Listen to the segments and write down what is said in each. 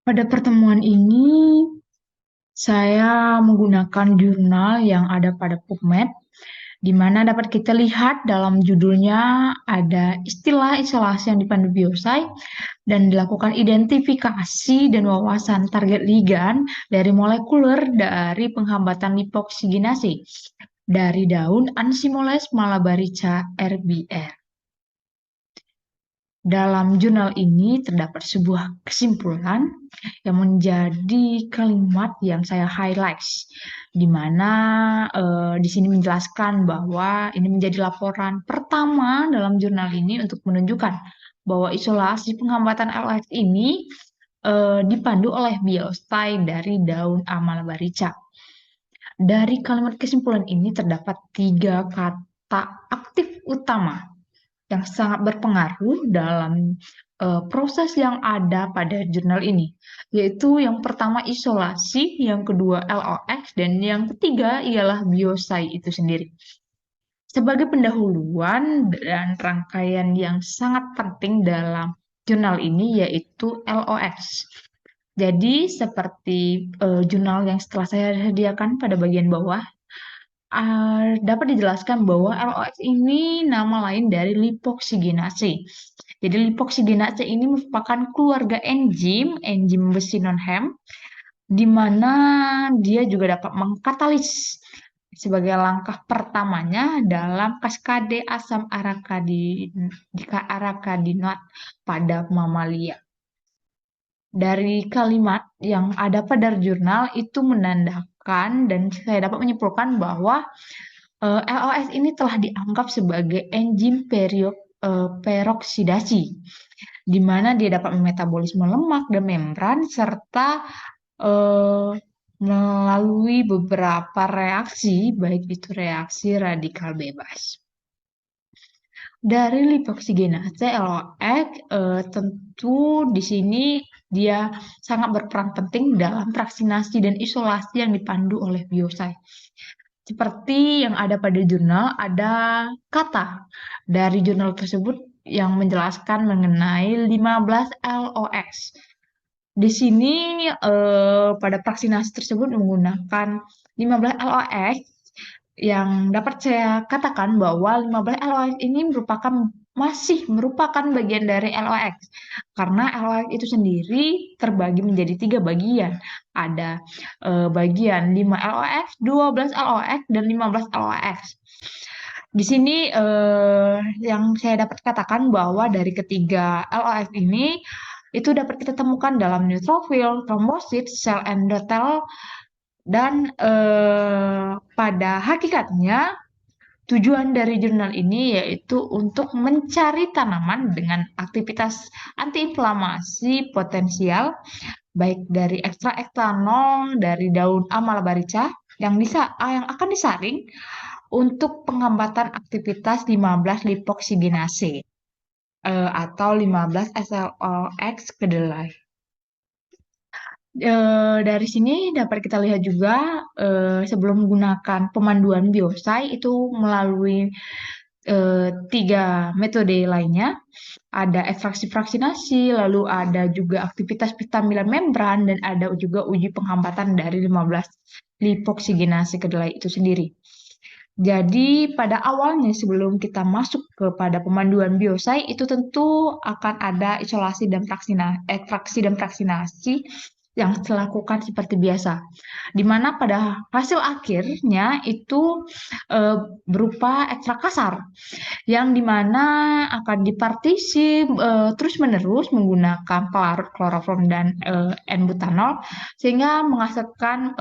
Pada pertemuan ini, saya menggunakan jurnal yang ada pada PubMed, di mana dapat kita lihat dalam judulnya ada istilah isolasi yang dipandu biosay dan dilakukan identifikasi dan wawasan target ligand dari molekuler dari penghambatan lipoksigenase dari daun Ansimoles malabarica RBR. Dalam jurnal ini terdapat sebuah kesimpulan yang menjadi kalimat yang saya highlights, di mana di sini menjelaskan bahwa ini menjadi laporan pertama dalam jurnal ini untuk menunjukkan bahwa isolasi penghambatan LX ini dipandu oleh biosay dari daun Amalabarica. Dari kalimat kesimpulan ini terdapat 3 kata aktif utama yang sangat berpengaruh dalam proses yang ada pada jurnal ini, yaitu yang pertama isolasi, yang kedua LOX, dan yang ketiga ialah biosay itu sendiri. Sebagai pendahuluan dan rangkaian yang sangat penting dalam jurnal ini yaitu LOX. Jadi seperti jurnal yang setelah saya sediakan pada bagian bawah, dapat dijelaskan bahwa LOX ini nama lain dari lipoksigenase. Jadi lipoksigenase ini merupakan keluarga enzim besi non-Hem, di mana dia juga dapat mengkatalis sebagai langkah pertamanya dalam kaskade asam arakadinat pada mamalia. Dari kalimat yang ada pada jurnal itu menandakan dan saya dapat menyimpulkan bahwa LOS ini telah dianggap sebagai enzim peroksidasi, di mana dia dapat memetabolisme lemak dan membran serta melalui beberapa reaksi, baik itu reaksi radikal bebas. Dari lipoksigenase LOX, tentu di sini dia sangat berperan penting dalam vaksinasi dan isolasi yang dipandu oleh biosay. Seperti yang ada pada jurnal, ada kata dari jurnal tersebut yang menjelaskan mengenai 15 LOX. Di sini pada vaksinasi tersebut menggunakan 15 LOX yang dapat saya katakan bahwa 15 LOX ini masih merupakan bagian dari LOX karena LOX itu sendiri terbagi menjadi 3 bagian. Ada bagian 5 LOX, 12 LOX, dan 15 LOX. Di sini yang saya dapat katakan bahwa dari ketiga LOX ini itu dapat kita temukan dalam neutrofil, trombosit, sel endotel, dan pada hakikatnya tujuan dari jurnal ini yaitu untuk mencari tanaman dengan aktivitas antiinflamasi potensial, baik dari ekstrak etanol dari daun Amalabarica yang akan disaring untuk penghambatan aktivitas 15 lipoksigenase atau 15 SLOX kedelai. Dari sini dapat kita lihat juga sebelum menggunakan pemanduan biosay itu melalui 3 metode lainnya, ada ekstraksi vaksinasi, lalu ada juga aktivitas pentampilan membran, dan ada juga uji penghambatan dari 15 lipoksigenase kedelai itu sendiri. Jadi pada awalnya sebelum kita masuk kepada pemanduan biosay itu tentu akan ada isolasi dan ekstraksi dan vaksinasi yang dilakukan seperti biasa. Di mana pada hasil akhirnya itu berupa ekstrak kasar yang dimana akan dipartisi terus-menerus menggunakan pelarut kloroform dan N-butanol sehingga menghasilkan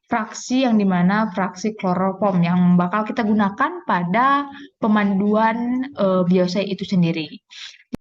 fraksi yang dimana fraksi kloroform yang bakal kita gunakan pada pemanduan biosay itu sendiri.